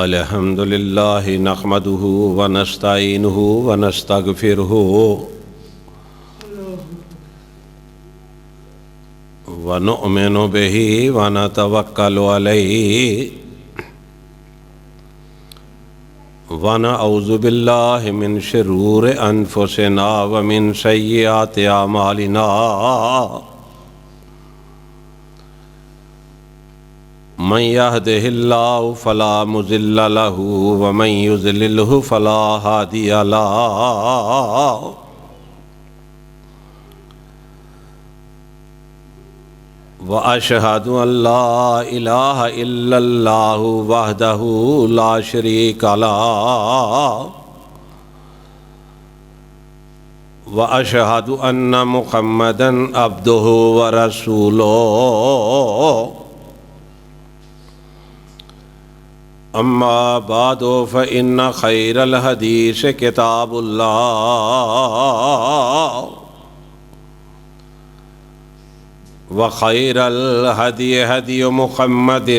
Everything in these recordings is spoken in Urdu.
الحمد للہ نحمدہ ونستعینہ ونستغفرہ ونؤمن بہ ونتوکل علیہ ونعوذ باللہ من شرور انفسنا ومن سیئات اعمالنا من يهده الله فلا مضل له ومن يضلله فلا هادي له وأشهد أن لا إله إلا الله وحده لا شريك له وأشهد أن محمدا عبده ورسوله أما بعد فإن خير الحديث كتاب الله وخير الهدي هدي محمد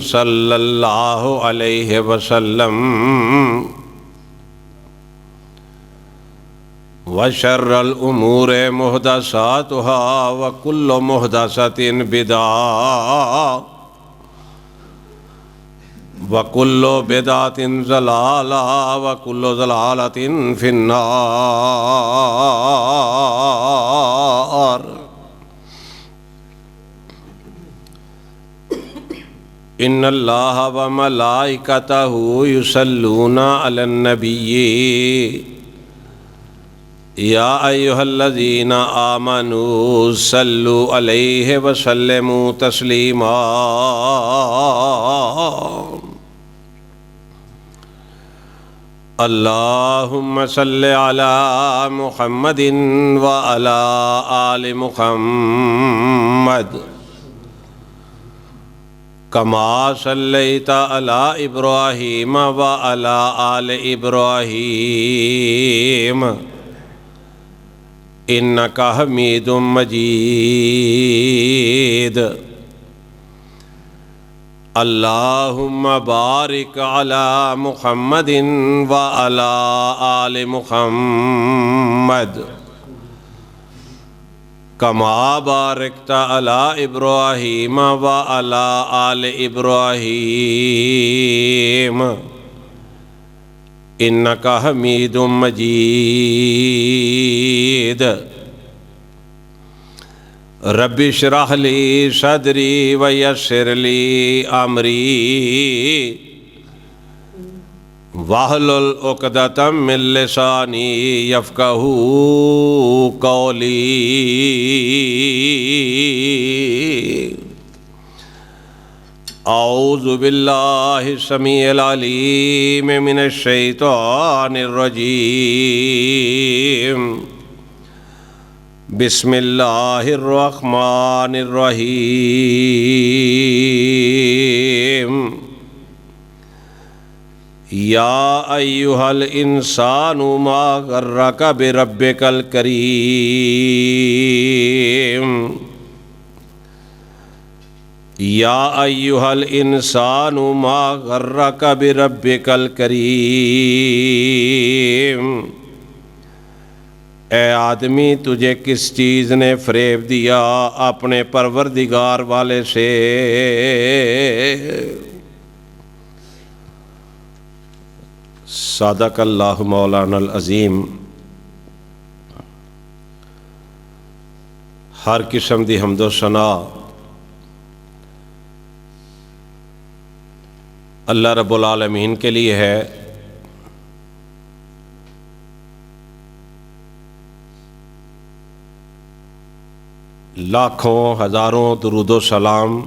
صلى الله عليه وسلم وشر الأمور محدثاتها وكل محدثة بدعة وَكُلُّ بِدْعَةٍ ضَلَالَةٍ وَكُلُّ ضَلَالَةٍ فِي النَّارِ إِنَّ اللَّهَ وَمَلَائِكَتَهُ يُصَلُّونَ عَلَى النَّبِيِّ يَا أَيُّهَا الَّذِينَ آمَنُوا صَلُّوا عَلَيْهِ وَسَلِّمُوا تَسْلِيمًا اللهم صل على محمد وعلى آل محمد كما صليت على إبراهيم وعلى آل إبراهيم إنك حميد مجيد اللهم بارك على محمد وعلى آل محمد كما باركت على إبراهيم وعلى آل إبراهيم إنك حميد مجيد رب اشرح لي صدري ويسر لي أمري واحلل عقدة من لساني يفقهوا قولي أعوذ بالله السميع العليم من الشيطان الرجيم بسم اللہ الرحمن الرحیم یا ایہا الانسان ما غرک بربک الکریم یا ایہا الانسان ما غرک بربک الکریم اے آدمی تجھے کس چیز نے فریب دیا اپنے پروردگار والے سے صدق اللہ مولانا العظیم ہر قسم دی حمد و ثنا اللہ رب العالمین کے لیے ہے لاکھوں ہزاروں درود و سلام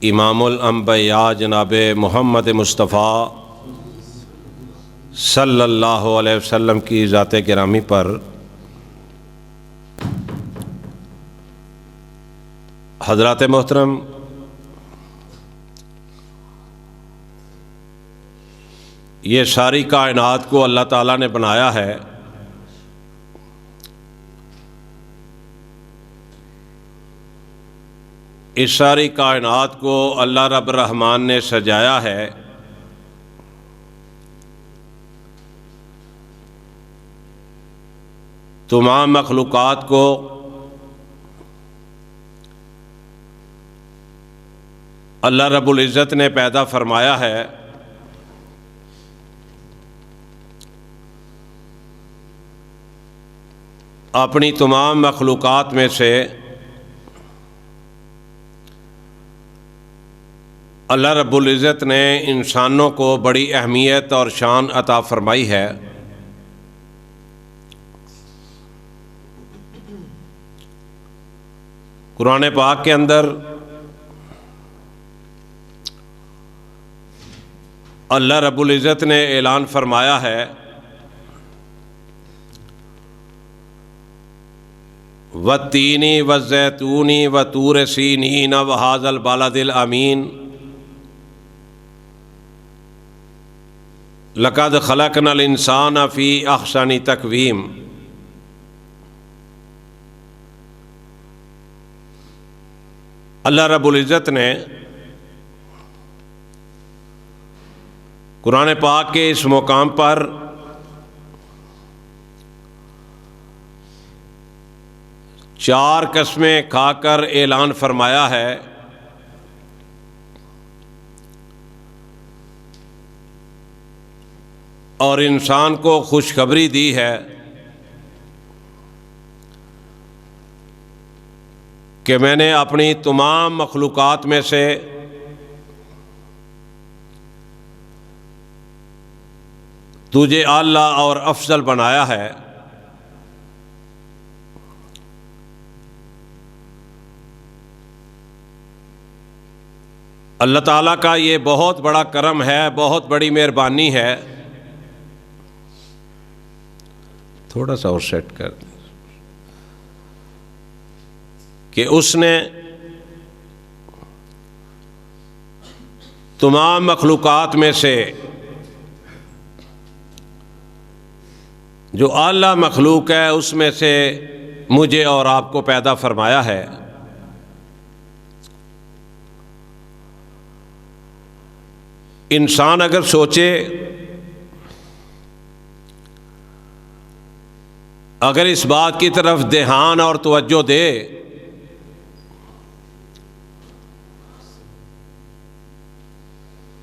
امام الانبیاء جناب محمد مصطفیٰ صلی اللہ علیہ وسلم کی ذات گرامی پر حضرات محترم یہ ساری کائنات کو اللہ تعالیٰ نے بنایا ہے اس ساری کائنات کو اللہ رب الرحمن نے سجایا ہے، تمام مخلوقات کو اللہ رب العزت نے پیدا فرمایا ہے، اپنی تمام مخلوقات میں سے اللہ رب العزت نے انسانوں کو بڑی اہمیت اور شان عطا فرمائی ہے۔ قرآن پاک کے اندر اللہ رب العزت نے اعلان فرمایا ہے، وَالتِّینِ وَالزَّیتُونِ وَطُورِ سِینِینَ وَھَٰذَا الْبَلَدِ الْأَمِینِ لَقَدْ خَلَقْنَا الْإِنسَانَ فِی أَحْسَنِ تَقْوِیمٍ۔ اللہ رب العزت نے قرآن پاک کے اس مقام پر چار قسمیں کھا کر اعلان فرمایا ہے، اور انسان کو خوشخبری دی ہے کہ میں نے اپنی تمام مخلوقات میں سے تجھے اعلیٰ اور افضل بنایا ہے۔ اللہ تعالیٰ کا یہ بہت بڑا کرم ہے، بہت بڑی مہربانی ہے۔ تھوڑا سا اور سیٹ کر دیں کہ اس نے تمام مخلوقات میں سے جو اعلیٰ مخلوق ہے اس میں سے مجھے اور آپ کو پیدا فرمایا ہے۔ انسان اگر سوچے، اگر اس بات کی طرف دھیان اور توجہ دے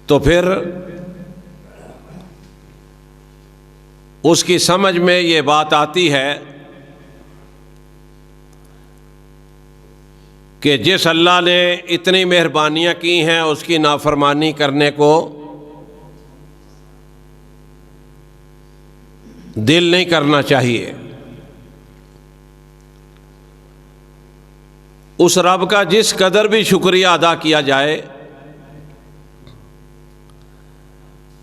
تو پھر اس کی سمجھ میں یہ بات آتی ہے کہ جس اللہ نے اتنی مہربانیاں کی ہیں اس کی نافرمانی کرنے کو دل نہیں کرنا چاہیے۔ اس رب کا جس قدر بھی شکریہ ادا کیا جائے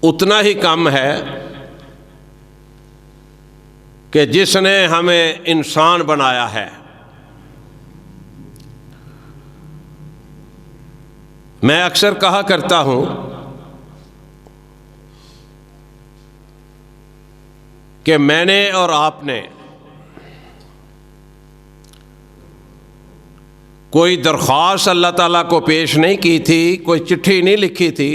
اتنا ہی کم ہے کہ جس نے ہمیں انسان بنایا ہے۔ میں اکثر کہا کرتا ہوں کہ میں نے اور آپ نے کوئی درخواست اللہ تعالیٰ کو پیش نہیں کی تھی، کوئی چٹھی نہیں لکھی تھی،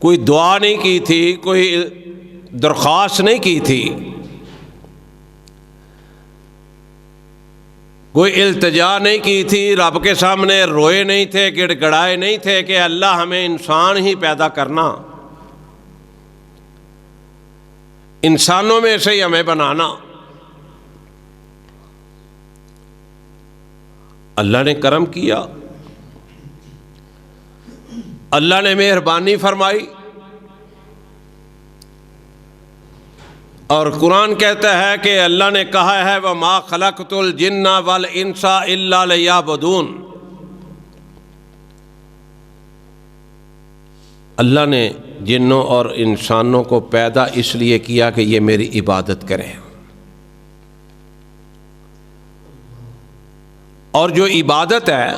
کوئی دعا نہیں کی تھی، کوئی درخواست نہیں کی تھی، کوئی التجا نہیں کی تھی، رب کے سامنے روئے نہیں تھے، گڑ گڑائے نہیں تھے کہ اللہ ہمیں انسان ہی پیدا کرنا، انسانوں میں سے ہی ہمیں بنانا۔ اللہ نے کرم کیا، اللہ نے مہربانی فرمائی، اور قرآن کہتا ہے کہ اللہ نے کہا ہے وَمَا خَلَقْتُ الْجِنَّ وَالْإِنسَ إِلَّا لِيَعْبُدُونَ۔ اللہ نے جنوں اور انسانوں کو پیدا اس لیے کیا کہ یہ میری عبادت کریں، اور جو عبادت ہے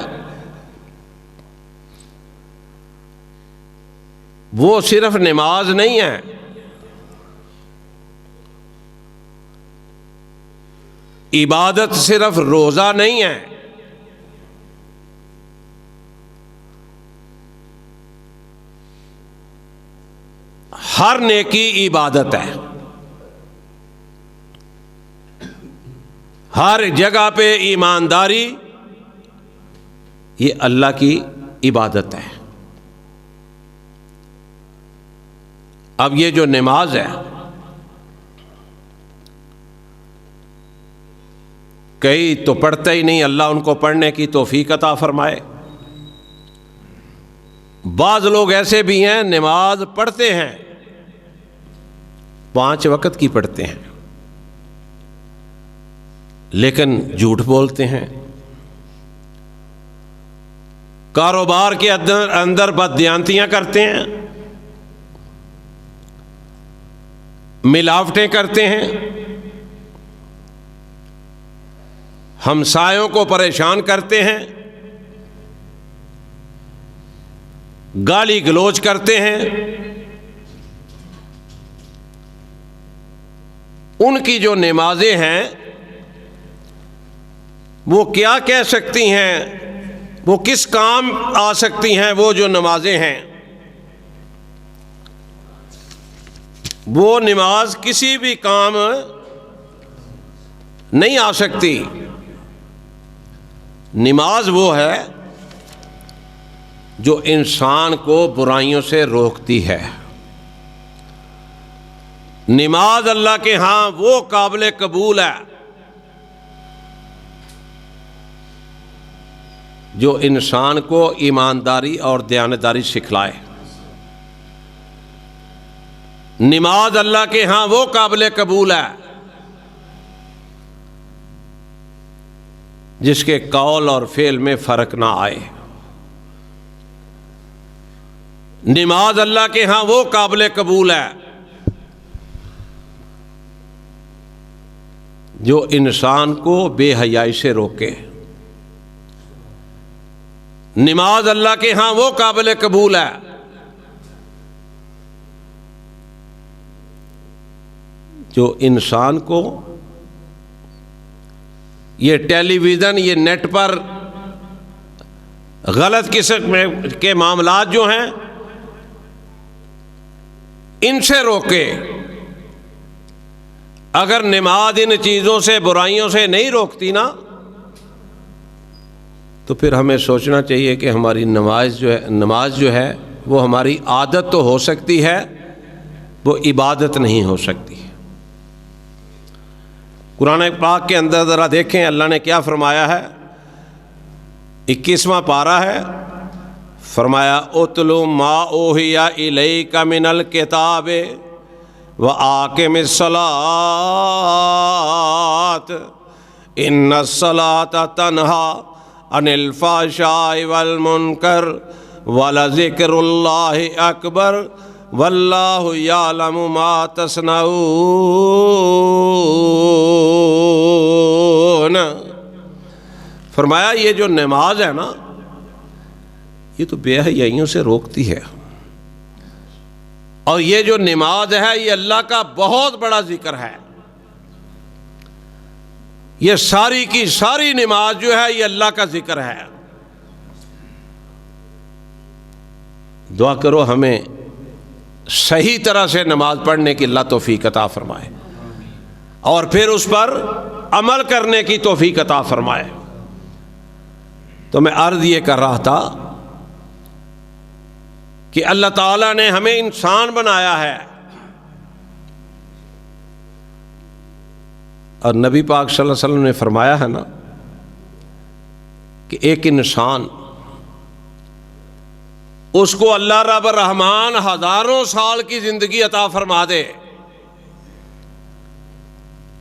وہ صرف نماز نہیں ہے، عبادت صرف روزہ نہیں ہے، ہر نیکی عبادت ہے، ہر جگہ پہ ایمانداری یہ اللہ کی عبادت ہے۔ اب یہ جو نماز ہے، کئی تو پڑھتے ہی نہیں، اللہ ان کو پڑھنے کی توفیق عطا فرمائے۔ بعض لوگ ایسے بھی ہیں نماز پڑھتے ہیں، 5 وقت کی پڑھتے ہیں، لیکن جھوٹ بولتے ہیں، کاروبار کے اندر بددیانتیاں کرتے ہیں، ملاوٹیں کرتے ہیں، ہمسایوں کو پریشان کرتے ہیں، گالی گلوچ کرتے ہیں۔ ان کی جو نمازیں ہیں وہ کیا کہہ سکتی ہیں، وہ کس کام آ سکتی ہیں؟ وہ جو نمازیں ہیں، وہ نماز کسی بھی کام نہیں آ سکتی۔ نماز وہ ہے جو انسان کو برائیوں سے روکتی ہے۔ نماز اللہ کے ہاں وہ قابل قبول ہے جو انسان کو ایمانداری اور دیانتداری سکھلائے۔ نماز اللہ کے ہاں وہ قابل قبول ہے جس کے قول اور فعل میں فرق نہ آئے۔ نماز اللہ کے ہاں وہ قابل قبول ہے جو انسان کو بے حیائی سے روکے۔ نماز اللہ کے ہاں وہ قابل قبول ہے جو انسان کو یہ ٹیلی ویژن، یہ نیٹ پر غلط قسم کے معاملات جو ہیں ان سے روکے۔ اگر نماز ان چیزوں سے، برائیوں سے نہیں روکتی نا، تو پھر ہمیں سوچنا چاہیے کہ ہماری نماز جو ہے وہ ہماری عادت تو ہو سکتی ہے، وہ عبادت نہیں ہو سکتی۔ قرآن پاک کے اندر ذرا دیکھیں اللہ نے کیا فرمایا ہے۔ 21واں پارہ ہے، فرمایا اتلو ما اوحی الیک من الکتاب واقم الصلاۃ ان الصلاۃ تنہی عن الفحشاء والمنکر ولذکر اللہ اکبر واللہ یعلم ما تصنعون۔ فرمایا یہ جو نماز ہے نا، یہ تو بے حیائیوں سے روکتی ہے، اور یہ جو نماز ہے یہ اللہ کا بہت بڑا ذکر ہے۔ یہ ساری کی ساری نماز جو ہے یہ اللہ کا ذکر ہے۔ دعا کرو ہمیں صحیح طرح سے نماز پڑھنے کی اللہ توفیق عطا فرمائے، اور پھر اس پر عمل کرنے کی توفیق عطا فرمائے۔ تو میں عرض یہ کر رہا تھا کہ اللہ تعالیٰ نے ہمیں انسان بنایا ہے، اور نبی پاک صلی اللہ علیہ وسلم نے فرمایا ہے نا کہ ایک انسان، اس کو اللہ رب الرحمن ہزاروں سال کی زندگی عطا فرما دے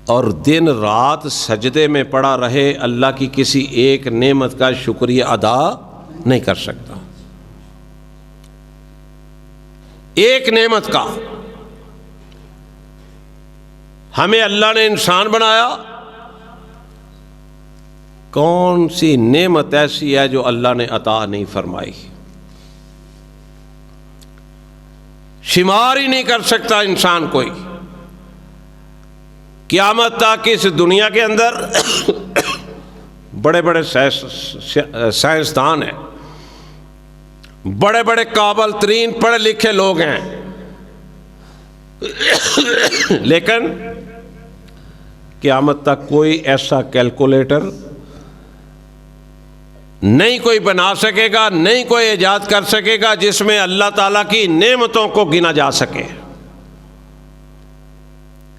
اور دن رات سجدے میں پڑا رہے، اللہ کی کسی ایک نعمت کا شکریہ ادا نہیں کر سکتا۔ ایک نعمت کا۔ ہمیں اللہ نے انسان بنایا، کون سی نعمت ایسی ہے جو اللہ نے عطا نہیں فرمائی؟ شمار ہی نہیں کر سکتا انسان کوئی۔ قیامت تک اس دنیا کے اندر بڑے بڑے سائنسدان ہیں، بڑے بڑے قابل ترین پڑھے لکھے لوگ ہیں، لیکن قیامت تک کوئی ایسا کیلکولیٹر نہیں کوئی بنا سکے گا، نہیں کوئی ایجاد کر سکے گا جس میں اللہ تعالیٰ کی نعمتوں کو گنا جا سکے۔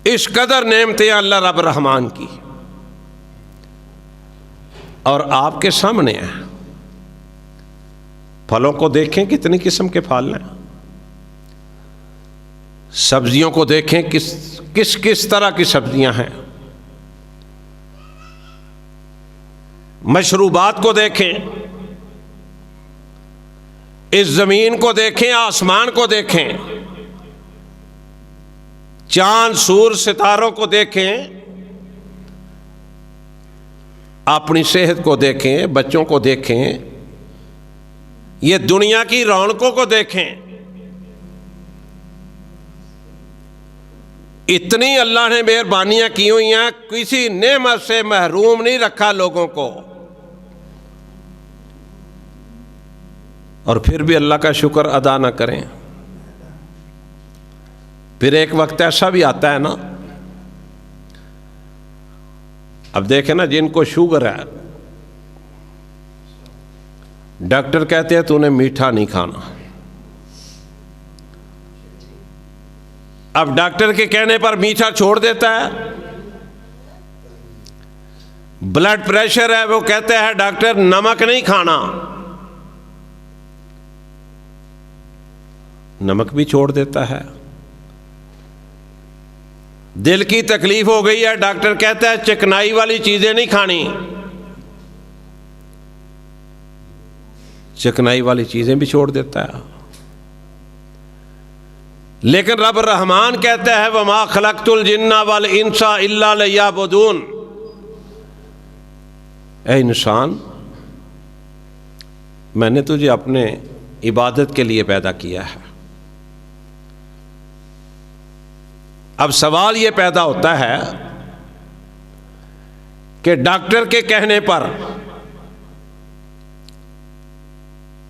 اس قدر نعمتیں اللہ رب الرحمن کی، اور آپ کے سامنے ہیں۔ پھلوں کو دیکھیں کتنی قسم کے پھل ہیں، سبزیوں کو دیکھیں کس طرح کی سبزیاں ہیں، مشروبات کو دیکھیں، اس زمین کو دیکھیں، آسمان کو دیکھیں، چاند سور ستاروں کو دیکھیں، اپنی صحت کو دیکھیں، بچوں کو دیکھیں، یہ دنیا کی رونقوں کو دیکھیں۔ اتنی اللہ نے مہربانیاں کی ہوئی ہیں، کسی نعمت سے محروم نہیں رکھا لوگوں کو، اور پھر بھی اللہ کا شکر ادا نہ کریں۔ پھر ایک وقت ایسا بھی آتا ہے نا، اب دیکھیں نا، جن کو شوگر ہے ڈاکٹر کہتے ہیں تو نے میٹھا نہیں کھانا، اب ڈاکٹر کے کہنے پر میٹھا چھوڑ دیتا ہے۔ بلڈ پریشر ہے، وہ کہتا ہے ڈاکٹر نمک نہیں کھانا، نمک بھی چھوڑ دیتا ہے۔ دل کی تکلیف ہو گئی ہے، ڈاکٹر کہتا ہے چکنائی والی چیزیں نہیں کھانی، چکنائی والی چیزیں بھی چھوڑ دیتا ہے۔ لیکن رب الرحمن کہتا ہے وَمَا خَلَقْتُ الْجِنَّ وَالْإِنسَ إِلَّا لِيَعْبُدُونِ، اے انسان، میں نے تجھے اپنے عبادت کے لیے پیدا کیا ہے۔ اب سوال یہ پیدا ہوتا ہے کہ ڈاکٹر کے کہنے پر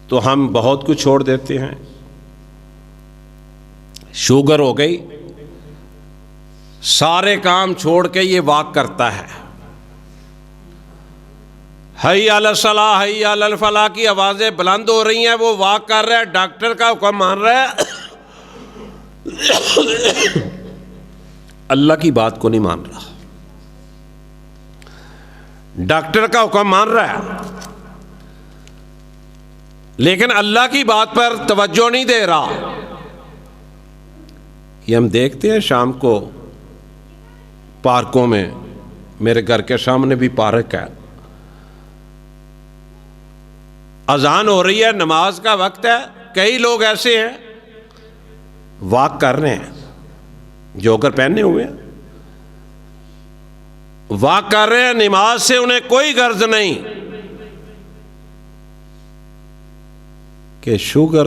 تو ہم بہت کچھ چھوڑ دیتے ہیں۔ شوگر ہو گئی، سارے کام چھوڑ کے یہ واک کرتا ہے، حی علی الصلاح حی علی الفلاح کی آوازیں بلند ہو رہی ہیں، وہ واک کر رہا ہے، ڈاکٹر کا حکم مان رہا ہے، اللہ کی بات کو نہیں مان رہا، ڈاکٹر کا حکم مان رہا ہے لیکن اللہ کی بات پر توجہ نہیں دے رہا۔ یہ ہم دیکھتے ہیں شام کو پارکوں میں، میرے گھر کے سامنے بھی پارک ہے، اذان ہو رہی ہے، نماز کا وقت ہے، کئی لوگ ایسے ہیں واک کر رہے ہیں، جوکر پہنے ہوئے ہیں، واک کر رہے ہیں، نماز سے انہیں کوئی غرض نہیں کہ شوگر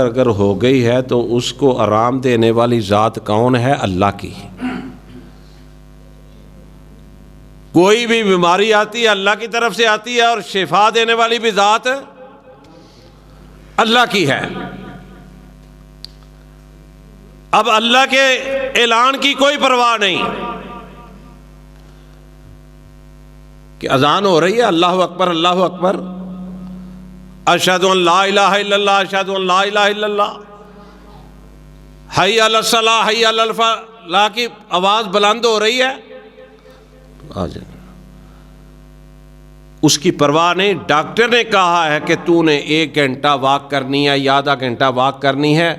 اگر ہو گئی ہے تو اس کو آرام دینے والی ذات کون ہے؟ اللہ کی۔ کوئی بھی بیماری آتی ہے اللہ کی طرف سے آتی ہے، اور شفا دینے والی بھی ذات اللہ کی ہے۔ اب اللہ کے اعلان کی کوئی پرواہ نہیں کہ اذان ہو رہی ہے، اللہ اکبر اللہ اکبر، اشہد ان لا الہ الا اللہ، اشہد ان لا الہ الا اللہ، حی علی الصلاح حی علی الفلاح کی آواز بلند ہو رہی ہے، آ جائیں، اس کی پرواہ نہیں۔ ڈاکٹر نے کہا ہے کہ تو نے 1 گھنٹہ واک کرنی ہے یا آدھا گھنٹہ واک کرنی ہے،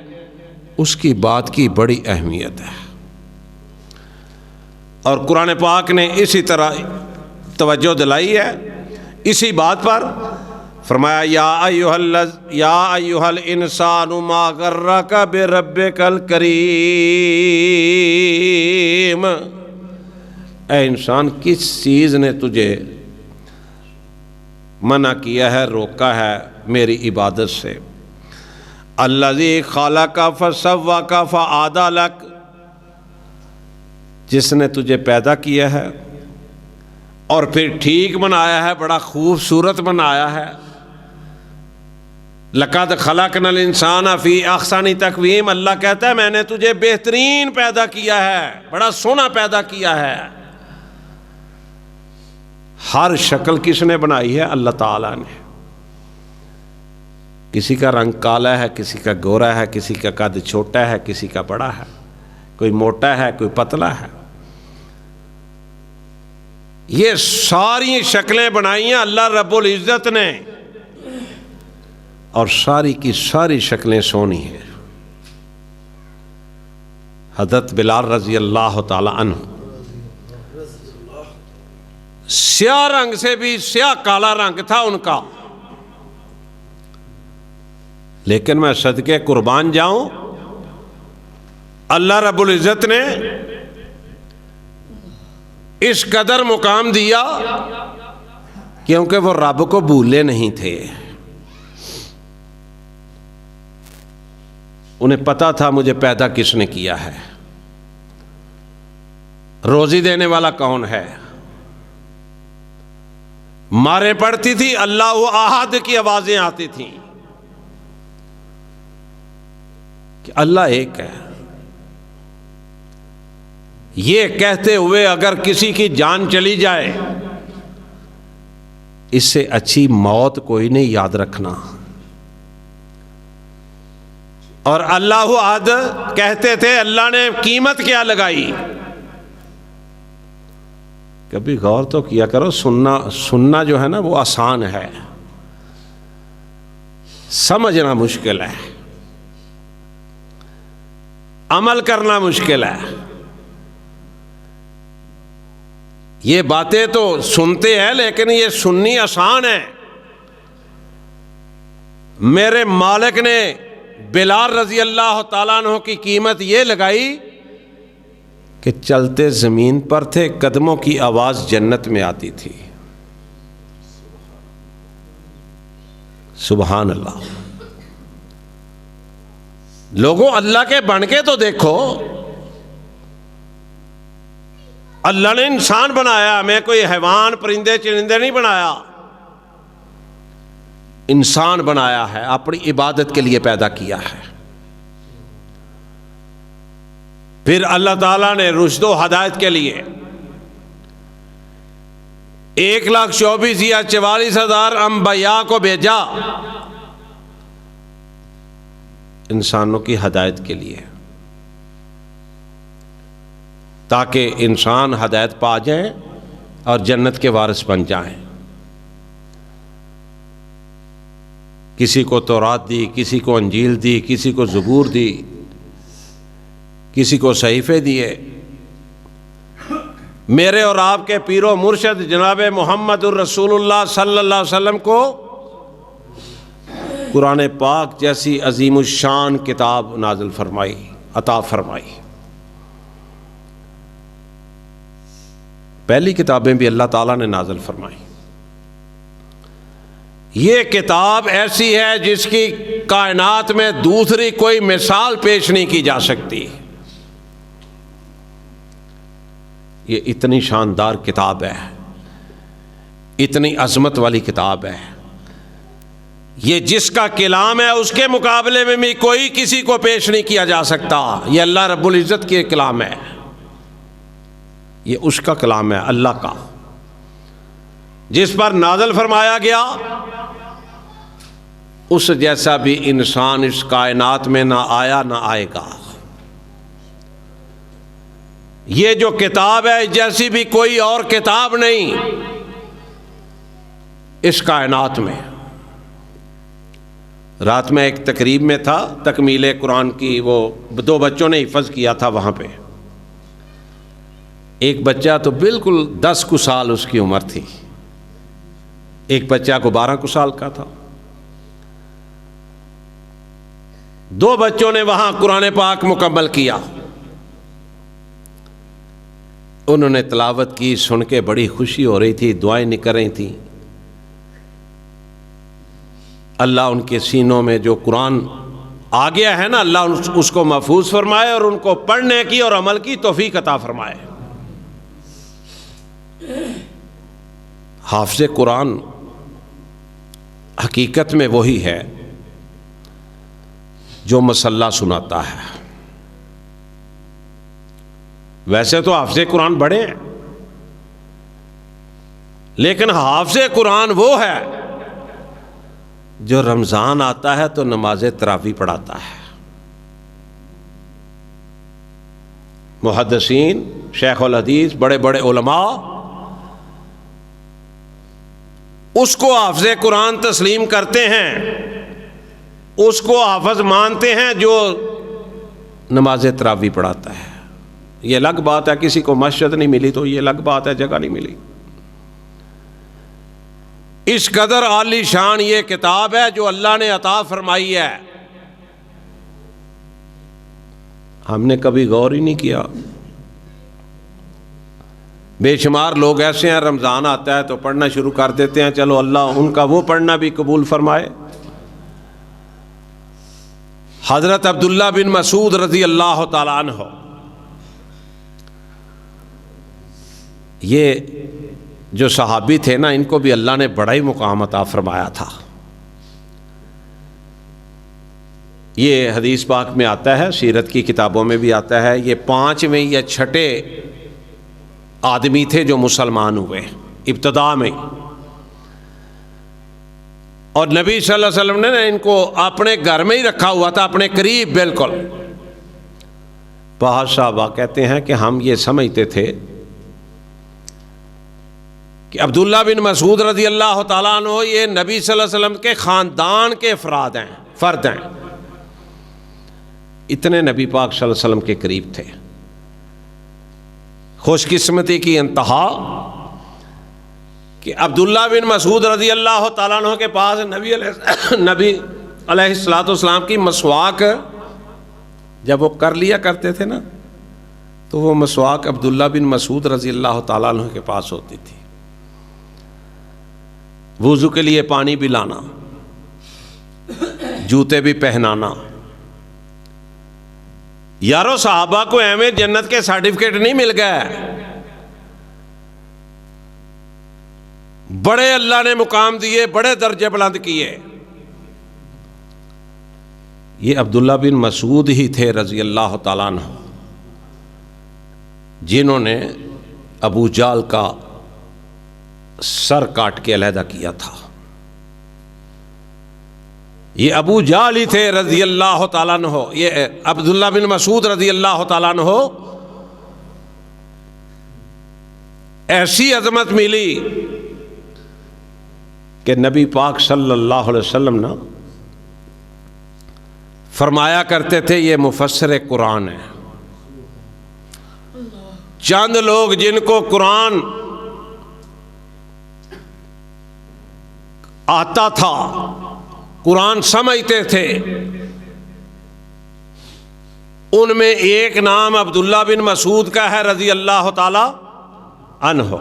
اس کی بات کی بڑی اہمیت ہے، اور قرآن پاک نے اسی طرح توجہ دلائی ہے اسی بات پر۔ فرمایا یا ایھا الانسان ما غرک بربک الکریم، اے انسان کس چیز نے تجھے منع کیا ہے، روکا ہے میری عبادت سے؟ الذی خلق فسواک فعدلک، جس نے تجھے پیدا کیا ہے اور پھر ٹھیک بنایا ہے، بڑا خوبصورت بنایا ہے۔ لقد خلقنا الانسان فی احسن تقویم، اللہ کہتا ہے میں نے تجھے بہترین پیدا کیا ہے، بڑا سونا پیدا کیا ہے۔ ہر شکل کس نے بنائی ہے؟ اللہ تعالیٰ نے۔ کسی کا رنگ کالا ہے، کسی کا گورا ہے، کسی کا قد چھوٹا ہے، کسی کا بڑا ہے، کوئی موٹا ہے، کوئی پتلا ہے۔ یہ ساری شکلیں بنائی ہیں اللہ رب العزت نے، اور ساری کی ساری شکلیں سونی ہیں۔ حضرت بلال رضی اللہ تعالی عنہ سیاہ رنگ سے بھی سیاہ کالا رنگ تھا ان کا، لیکن میں صدقے قربان جاؤں، اللہ رب العزت نے اس قدر مقام دیا کیونکہ وہ رب کو بھولے نہیں تھے۔ انہیں پتا تھا مجھے پیدا کس نے کیا ہے، روزی دینے والا کون ہے۔ مارے پڑتی تھی، اللہ احد کی آوازیں آتی تھیں کہ اللہ ایک ہے۔ یہ کہتے ہوئے اگر کسی کی جان چلی جائے، اس سے اچھی موت کوئی نہیں، یاد رکھنا۔ اور اللہ احد کہتے تھے، اللہ نے قیمت کیا لگائی؟ کبھی غور تو کیا کرو، سننا جو ہے نا وہ آسان ہے، سمجھنا مشکل ہے، عمل کرنا مشکل ہے۔ یہ باتیں تو سنتے ہیں لیکن یہ سننی آسان ہے۔ میرے مالک نے بلال رضی اللہ تعالیٰ عنہ کی قیمت یہ لگائی کہ چلتے زمین پر تھے، قدموں کی آواز جنت میں آتی تھی۔ سبحان اللہ۔ لوگوں اللہ کے بن کے تو دیکھو، اللہ نے انسان بنایا، ہمیں کوئی حیوان پرندے چرندے نہیں بنایا، انسان بنایا ہے، اپنی عبادت کے لیے پیدا کیا ہے۔ پھر اللہ تعالیٰ نے رشد و ہدایت کے لیے 1,24,000 یا 44,000 انبیاء کو بھیجا انسانوں کی ہدایت کے لیے، تاکہ انسان ہدایت پا جائیں اور جنت کے وارث بن جائیں۔ کسی کو تورات دی، کسی کو انجیل دی، کسی کو زبور دی، کسی کو صحیفے دیے۔ میرے اور آپ کے پیر و مرشد جناب محمد الرسول اللہ صلی اللہ علیہ وسلم کو قرآن پاک جیسی عظیم الشان کتاب نازل فرمائی، عطا فرمائی۔ پہلی کتابیں بھی اللہ تعالیٰ نے نازل فرمائی۔ یہ کتاب ایسی ہے جس کی کائنات میں دوسری کوئی مثال پیش نہیں کی جا سکتی۔ یہ اتنی شاندار کتاب ہے، اتنی عظمت والی کتاب ہے۔ یہ جس کا کلام ہے اس کے مقابلے میں بھی کوئی کسی کو پیش نہیں کیا جا سکتا۔ یہ اللہ رب العزت کے کلام ہے، یہ اس کا کلام ہے، اللہ کا، جس پر نازل فرمایا گیا اس جیسا بھی انسان اس کائنات میں نہ آیا نہ آئے گا۔ یہ جو کتاب ہے جیسی بھی کوئی اور کتاب نہیں اس کائنات میں۔ رات میں ایک تقریب میں تھا، تکمیل قرآن کی، وہ 2 بچوں نے حفظ کیا تھا وہاں پہ۔ ایک بچہ تو بالکل 10 کو سال اس کی عمر تھی، ایک بچہ کو 12 کو سال کا تھا۔ 2 بچوں نے وہاں قرآن پاک مکمل کیا۔ انہوں نے تلاوت کی، سن کے بڑی خوشی ہو رہی تھی، دعائیں نکل رہی تھیں۔ اللہ ان کے سینوں میں جو قرآن آ گیا ہے نا، اللہ اس کو محفوظ فرمائے اور ان کو پڑھنے کی اور عمل کی توفیق عطا فرمائے۔ حافظ قرآن حقیقت میں وہی ہے جو مصلہ سناتا ہے. ویسے تو حافظ قرآن بڑے ہیں، لیکن حافظ قرآن وہ ہے جو رمضان آتا ہے تو نماز تراویح پڑھاتا ہے. محدثین، شیخ الحدیث، بڑے بڑے علماء اس کو حافظ قرآن تسلیم کرتے ہیں، اس کو حافظ مانتے ہیں جو نماز تراویح پڑھاتا ہے. یہ الگ بات ہے کسی کو مسجد نہیں ملی تو یہ الگ بات ہے جگہ نہیں ملی. اس قدر عالی شان یہ کتاب ہے جو اللہ نے عطا فرمائی ہے، ہم نے کبھی غور ہی نہیں کیا. بے شمار لوگ ایسے ہیں رمضان آتا ہے تو پڑھنا شروع کر دیتے ہیں، چلو اللہ ان کا وہ پڑھنا بھی قبول فرمائے. حضرت عبداللہ بن مسعود رضی اللہ تعالیٰ عنہ، یہ جو صحابی تھے نا، ان کو بھی اللہ نے بڑا ہی مقام عطا فرمایا تھا. یہ حدیث پاک میں آتا ہے، سیرت کی کتابوں میں بھی آتا ہے، یہ 5ویں یا 6 آدمی تھے جو مسلمان ہوئے ابتدا میں. اور نبی صلی اللہ علیہ وسلم نے ان کو اپنے گھر میں ہی رکھا ہوا تھا، اپنے قریب بالکل. بعض صحابہ کہتے ہیں کہ ہم یہ سمجھتے تھے کہ عبداللہ بن مسعود رضی اللہ تعالیٰ عنہ یہ نبی صلی اللہ علیہ وسلم کے خاندان کے فرد ہیں. اتنے نبی پاک صلی اللہ علیہ وسلم کے قریب تھے. خوش قسمتی کی انتہا کہ عبداللہ بن مسعود رضی اللہ تعالیٰ عنہ کے پاس نبی علیہ الصلوۃ والسلام کی مسواک جب وہ کر لیا کرتے تھے نا، تو وہ مسواک عبداللہ بن مسعود رضی اللہ تعالیٰ عنہ کے پاس ہوتی تھی. وضو کے لیے پانی بھی لانا، جوتے بھی پہنانا. یارو صحابہ کو ایویں جنت کے سرٹیفکیٹ نہیں مل گئے، بڑے اللہ نے مقام دیے، بڑے درجے بلند کیے. یہ عبداللہ بن مسعود ہی تھے رضی اللہ تعالیٰ عنہ جنہوں نے ابو جہل کا سر کاٹ کے علیحدہ کیا تھا. یہ ابو جہل ہی تھے رضی اللہ تعالیٰ عنہ. یہ عبداللہ بن مسعود رضی اللہ تعالیٰ عنہ ایسی عظمت ملی کہ نبی پاک صلی اللہ علیہ وسلم نا فرمایا کرتے تھے یہ مفسر قرآن ہے. چند لوگ جن کو قرآن آتا تھا، قرآن سمجھتے تھے، ان میں ایک نام عبداللہ بن مسعود کا ہے رضی اللہ تعالی عنہ.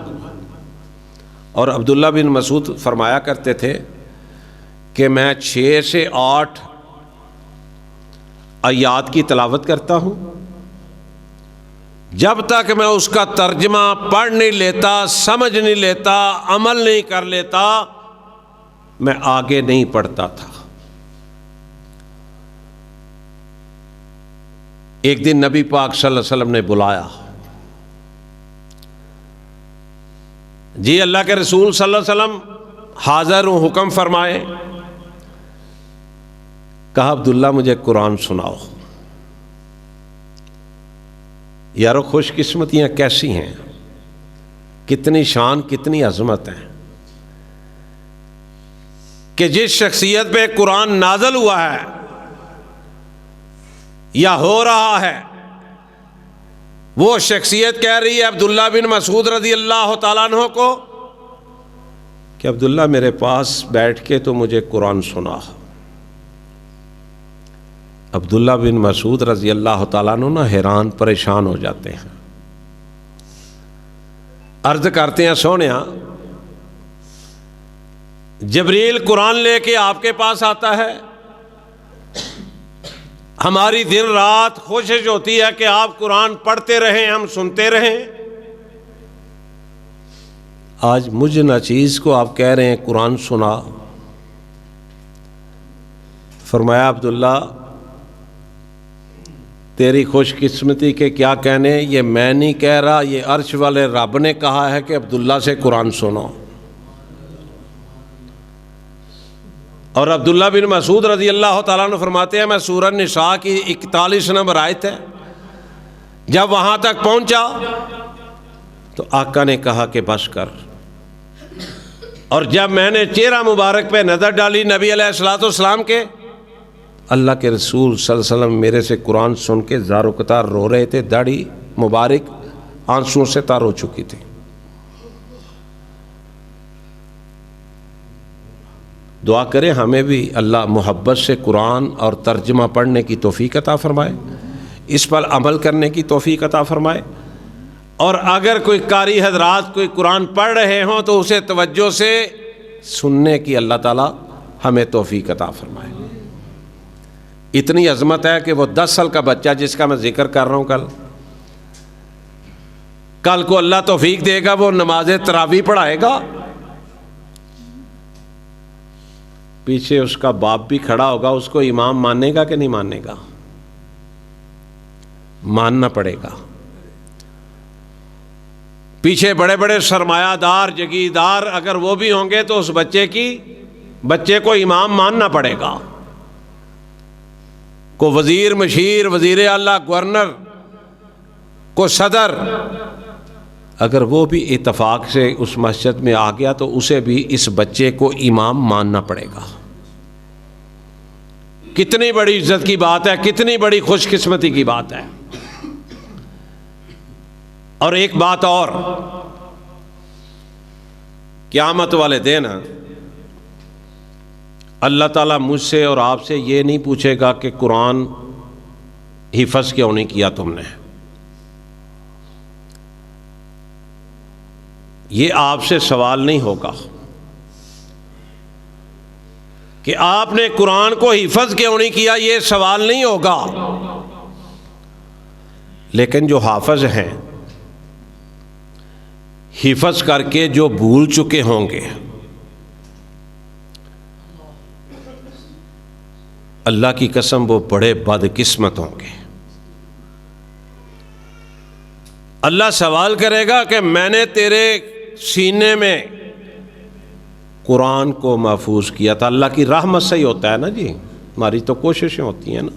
اور عبداللہ بن مسعود فرمایا کرتے تھے کہ میں 6 سے 8 آیات کی تلاوت کرتا ہوں، جب تک میں اس کا ترجمہ پڑھ نہیں لیتا، سمجھ نہیں لیتا، عمل نہیں کر لیتا، میں آگے نہیں پڑھتا تھا. ایک دن نبی پاک صلی اللہ علیہ وسلم نے بلایا، جی اللہ کے رسول صلی اللہ علیہ وسلم حاضر ہوں، حکم فرمائے. کہا عبداللہ مجھے قرآن سناؤ. یارو خوش قسمتیاں کیسی ہیں، کتنی شان، کتنی عظمت ہیں کہ جس شخصیت پہ قرآن نازل ہوا ہے یا ہو رہا ہے، وہ شخصیت کہہ رہی ہے عبداللہ بن مسعود رضی اللہ تعالیٰ عنہ کو کہ عبداللہ میرے پاس بیٹھ کے تو مجھے قرآن سنا. عبداللہ بن مسعود رضی اللہ تعالیٰ عنہ نا حیران پریشان ہو جاتے ہیں، عرض کرتے ہیں سونیا جبریل قرآن لے کے آپ کے پاس آتا ہے، ہماری دن رات کوشش ہوتی ہے کہ آپ قرآن پڑھتے رہیں، ہم سنتے رہیں. آج مجھ ناچیز کو آپ کہہ رہے ہیں قرآن سنا. فرمایا عبداللہ تیری خوش قسمتی کے کیا کہنے، یہ میں نہیں کہہ رہا، یہ عرش والے رب نے کہا ہے کہ عبداللہ سے قرآن سنو. اور عبداللہ بن مسعود رضی اللہ تعالیٰ عنہ فرماتے ہیں میں سورہ نساء کی 41 نمبر آیت ہے، جب وہاں تک پہنچا تو آقا نے کہا کہ بس کر. اور جب میں نے چہرہ مبارک پہ نظر ڈالی نبی علیہ الصلوۃ والسلام کے، اللہ کے رسول صلی اللہ علیہ وسلم میرے سے قرآن سن کے زار و قطار رو رہے تھے، داڑھی مبارک آنسوؤں سے تر ہو چکی تھی. دعا کرے ہمیں بھی اللہ محبت سے قرآن اور ترجمہ پڑھنے کی توفیق عطا فرمائے، اس پر عمل کرنے کی توفیق عطا فرمائے. اور اگر کوئی قاری حضرات کوئی قرآن پڑھ رہے ہوں تو اسے توجہ سے سننے کی اللہ تعالیٰ ہمیں توفیق عطا فرمائے. اتنی عظمت ہے کہ وہ 10 سال کا بچہ جس کا میں ذکر کر رہا ہوں، کل کو اللہ توفیق دے گا وہ نماز تراویح پڑھائے گا، پیچھے اس کا باپ بھی کھڑا ہوگا، اس کو امام مانے گا کہ نہیں مانے گا؟ ماننا پڑے گا. پیچھے بڑے بڑے سرمایہ دار جگیردار اگر وہ بھی ہوں گے تو اس بچے کو امام ماننا پڑے گا. کو وزیر مشیر، وزیر اعلیٰ، گورنر، کو صدر، اگر وہ بھی اتفاق سے اس مسجد میں آ گیا تو اسے بھی اس بچے کو امام ماننا پڑے گا. کتنی بڑی عزت کی بات ہے، کتنی بڑی خوش قسمتی کی بات ہے. اور ایک بات اور، قیامت والے دن اللہ تعالیٰ مجھ سے اور آپ سے یہ نہیں پوچھے گا کہ قرآن حفظ کیوں نہیں کیا تم نے. یہ آپ سے سوال نہیں ہوگا کہ آپ نے قرآن کو حفظ کیوں نہیں کیا، یہ سوال نہیں ہوگا. لیکن جو حافظ ہیں، حفظ کر کے جو بھول چکے ہوں گے، اللہ کی قسم وہ بڑے بدقسمت ہوں گے. اللہ سوال کرے گا کہ میں نے تیرے سینے میں قرآن کو محفوظ کیا تھا. اللہ کی رحمت سے ہی ہوتا ہے نا جی، ہماری تو کوششیں ہوتی ہیں نا.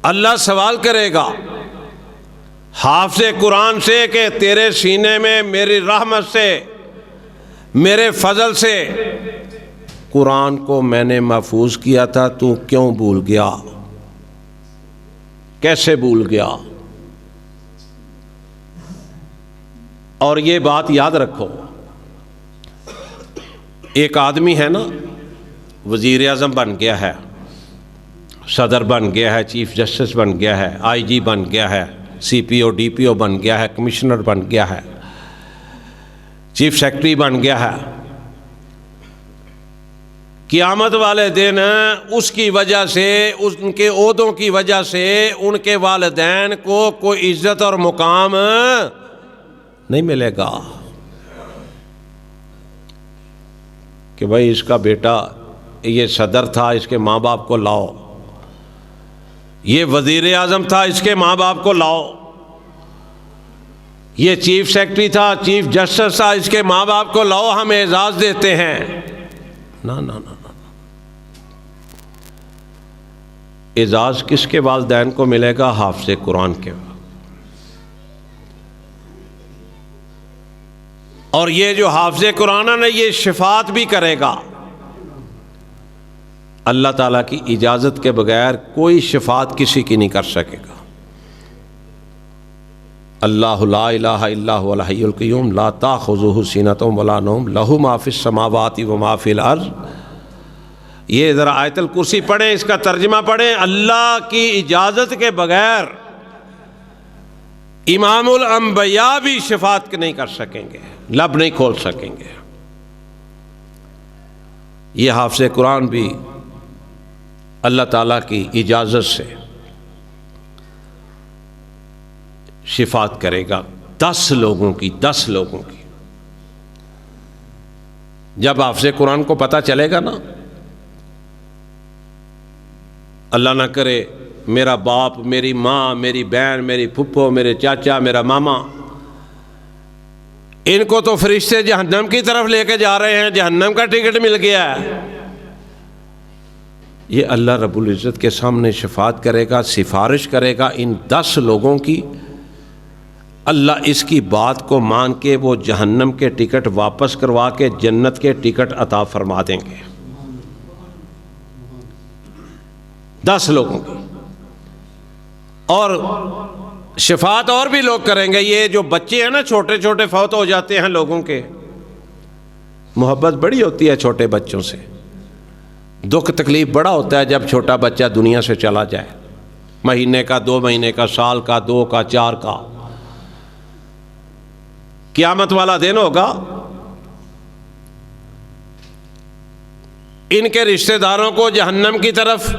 اللہ سوال کرے گا حافظ قرآن سے کہ تیرے سینے میں میری رحمت سے، میرے فضل سے قرآن کو میں نے محفوظ کیا تھا، تو کیوں بھول گیا، کیسے بھول گیا؟ اور یہ بات یاد رکھو، ایک آدمی ہے نا، وزیر اعظم بن گیا ہے، صدر بن گیا ہے، چیف جسٹس بن گیا ہے، آئی جی بن گیا ہے، سی پی او ڈی پی او بن گیا ہے، کمشنر بن گیا ہے، چیف سیکرٹری بن گیا ہے. قیامت والے دن اس کی وجہ سے، ان کے عہدوں کی وجہ سے ان کے والدین کو کوئی عزت اور مقام نہیں ملے گا کہ بھائی اس کا بیٹا یہ صدر تھا، اس کے ماں باپ کو لاؤ، یہ وزیر اعظم تھا، اس کے ماں باپ کو لاؤ، یہ چیف سیکرٹری تھا، چیف جسٹس تھا، اس کے ماں باپ کو لاؤ، ہم اعزاز دیتے ہیں. نا نا نا، اعزاز کس کے والدین کو ملے گا؟ حافظ قرآن کے. اور یہ جو حافظ قرآن ہے یہ شفاعت بھی کرے گا. اللہ تعالیٰ کی اجازت کے بغیر کوئی شفاعت کسی کی نہیں کر سکے گا. اللہ لا الہ الا هو الحی القیوم لا تاخذہ سینۃ ولا نوم لہ ما فی السماوات و ما فی الارض. یہ ذرا آیت الکرسی پڑھیں، اس کا ترجمہ پڑھیں. اللہ کی اجازت کے بغیر امام الانبیاء بھی شفاعت نہیں کر سکیں گے، لب نہیں کھول سکیں گے. یہ حافظ قرآن بھی اللہ تعالیٰ کی اجازت سے شفاعت کرے گا 10 لوگوں کی. جب حافظ قرآن کو پتہ چلے گا نا، اللہ نہ کرے میرا باپ، میری ماں، میری بہن، میری پھپھو، میرے چاچا، میرا ماما، ان کو تو فرشتے جہنم کی طرف لے کے جا رہے ہیں، جہنم کا ٹکٹ مل گیا ہے، یہ اللہ رب العزت کے سامنے شفاعت کرے گا، سفارش کرے گا ان 10 لوگوں کی۔ اللہ اس کی بات کو مان کے وہ جہنم کے ٹکٹ واپس کروا کے جنت کے ٹکٹ عطا فرما دیں گے، 10 لوگوں کی۔ اور شفاعت اور بھی لوگ کریں گے۔ یہ جو بچے ہیں نا، چھوٹے چھوٹے فوت ہو جاتے ہیں لوگوں کے، محبت بڑی ہوتی ہے چھوٹے بچوں سے، دکھ تکلیف بڑا ہوتا ہے جب چھوٹا بچہ دنیا سے چلا جائے، مہینے کا، 2 مہینے کا، سال کا، 2 کا، 4 کا۔ قیامت والا دن ہوگا، ان کے رشتہ داروں کو جہنم کی طرف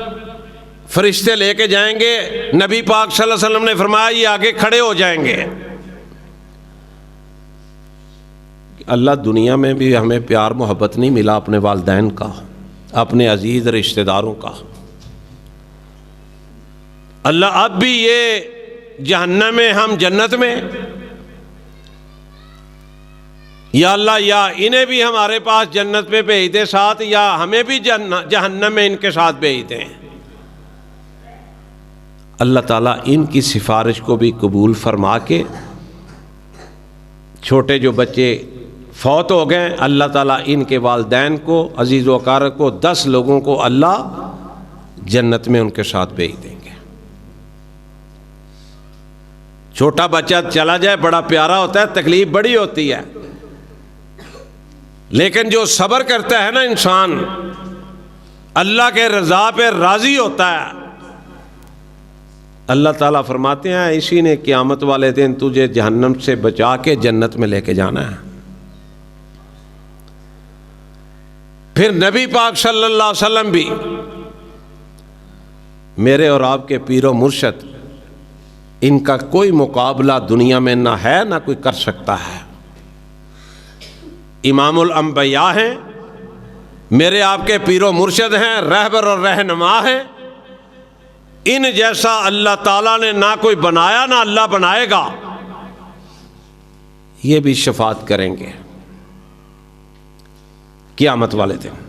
فرشتے لے کے جائیں گے۔ نبی پاک صلی اللہ علیہ وسلم نے فرمایا یہ آگے کھڑے ہو جائیں گے۔ اللہ دنیا میں بھی ہمیں پیار محبت نہیں ملا اپنے والدین کا، اپنے عزیز رشتہ داروں کا۔ اللہ اب بھی یہ جہنم میں، ہم جنت میں، یا اللہ یا انہیں بھی ہمارے پاس جنت میں بھیج دے ساتھ، یا ہمیں بھی جہنم میں ان کے ساتھ بھیج دیں۔ اللہ تعالیٰ ان کی سفارش کو بھی قبول فرما کے، چھوٹے جو بچے فوت ہو گئے، اللہ تعالیٰ ان کے والدین کو، عزیز و اقارب کو، 10 لوگوں کو اللہ جنت میں ان کے ساتھ بھیج دیں گے۔ چھوٹا بچہ چلا جائے بڑا پیارا ہوتا ہے، تکلیف بڑی ہوتی ہے، لیکن جو صبر کرتا ہے نا انسان، اللہ کے رضا پہ راضی ہوتا ہے، اللہ تعالیٰ فرماتے ہیں اسی نے قیامت والے دن تجھے جہنم سے بچا کے جنت میں لے کے جانا ہے۔ پھر نبی پاک صلی اللہ علیہ وسلم بھی، میرے اور آپ کے پیر و مرشد، ان کا کوئی مقابلہ دنیا میں نہ ہے نہ کوئی کر سکتا ہے۔ امام الانبیاء ہیں، میرے آپ کے پیر و مرشد ہیں، رہبر اور رہنما ہیں۔ ان جیسا اللہ تعالیٰ نے نہ کوئی بنایا نہ اللہ بنائے گا۔ یہ بھی شفاعت کریں گے قیامت والے دن،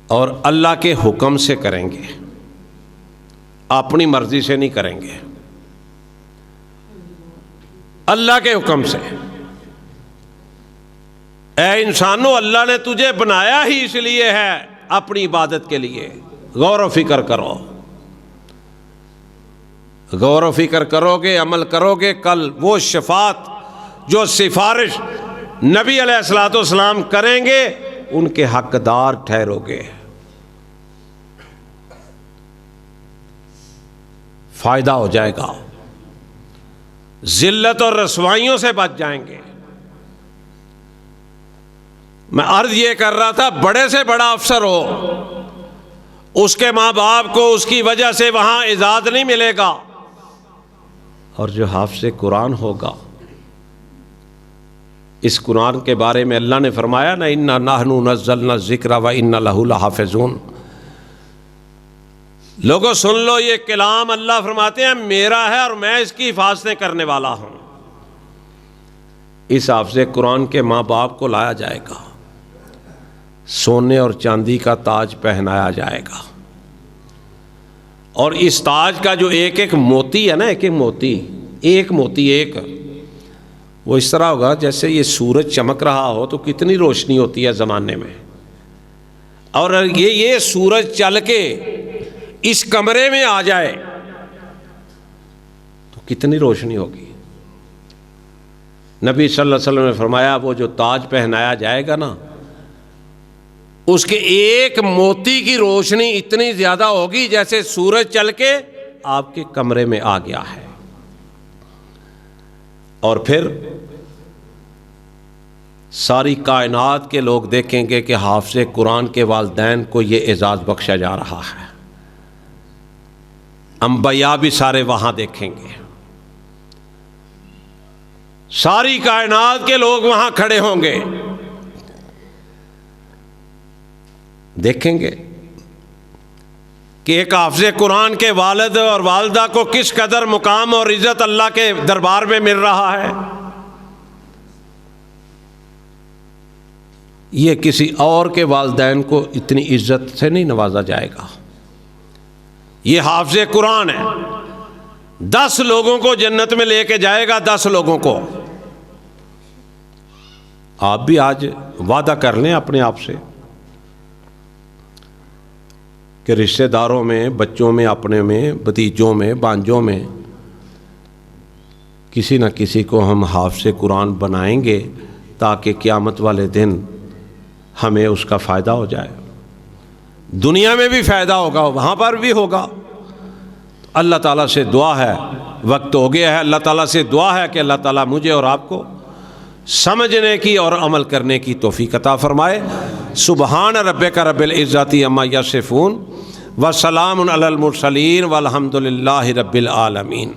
اور اللہ کے حکم سے کریں گے، اپنی مرضی سے نہیں کریں گے، اللہ کے حکم سے۔ اے انسانوں، اللہ نے تجھے بنایا ہی اس لیے ہے، اپنی عبادت کے لیے۔ غور و فکر کرو، غور و فکر کرو گے، عمل کرو گے، کل وہ شفاعت جو سفارش نبی علیہ الصلوۃ والسلام کریں گے، ان کے حقدار ٹھہرو گے، فائدہ ہو جائے گا، ذلت اور رسوائیوں سے بچ جائیں گے۔ میں عرض یہ کر رہا تھا، بڑے سے بڑا افسر ہو، اس کے ماں باپ کو اس کی وجہ سے وہاں اعزاز نہیں ملے گا، اور جو حافظ قرآن ہوگا، اس قرآن کے بارے میں اللہ نے فرمایا نا، اِنَّا نَحْنُ نَزَّلْنَا الذِّكْرَ وَإِنَّا لَهُ لَحَافِظُونَ۔ لوگوں سن لو، یہ کلام اللہ فرماتے ہیں میرا ہے اور میں اس کی حفاظتیں کرنے والا ہوں۔ اس حافظ قرآن کے ماں باپ کو لایا جائے گا، سونے اور چاندی کا تاج پہنایا جائے گا، اور اس تاج کا جو ایک ایک موتی ہے نا، ایک موتی وہ اس طرح ہوگا جیسے یہ سورج چمک رہا ہو تو کتنی روشنی ہوتی ہے زمانے میں، اور یہ سورج چل کے اس کمرے میں آ جائے تو کتنی روشنی ہوگی۔ نبی صلی اللہ علیہ وسلم نے فرمایا وہ جو تاج پہنایا جائے گا نا، اس کے ایک موتی کی روشنی اتنی زیادہ ہوگی جیسے سورج چل کے آپ کے کمرے میں آ گیا ہے۔ اور پھر ساری کائنات کے لوگ دیکھیں گے کہ حافظ قرآن کے والدین کو یہ اعزاز بخشا جا رہا ہے، انبیاء بھی سارے وہاں دیکھیں گے، ساری کائنات کے لوگ وہاں کھڑے ہوں گے، دیکھیں گے کہ ایک حافظ قرآن کے والد اور والدہ کو کس قدر مقام اور عزت اللہ کے دربار میں مل رہا ہے. یہ کسی اور کے والدین کو اتنی عزت سے نہیں نوازا جائے گا. یہ حافظ قرآن ہے، 10 لوگوں کو جنت میں لے کے جائے گا، 10 لوگوں کو. آپ بھی آج وعدہ کر لیں اپنے آپ سے کہ رشتہ داروں میں، بچوں میں، اپنے میں، بھتیجوں میں، بھانجوں میں کسی نہ کسی کو ہم حافظ قرآن بنائیں گے تاکہ قیامت والے دن ہمیں اس کا فائدہ ہو جائے. دنیا میں بھی فائدہ ہوگا، وہاں پر بھی ہوگا. اللہ تعالیٰ سے دعا ہے، وقت ہو گیا ہے، اللہ تعالیٰ سے دعا ہے کہ اللہ تعالیٰ مجھے اور آپ کو سمجھنے کی اور عمل کرنے کی توفیق عطا فرمائے. سبحان ربک رب العزت عما یصفون وسلام علی المرسلین والحمد للہ رب العالمین.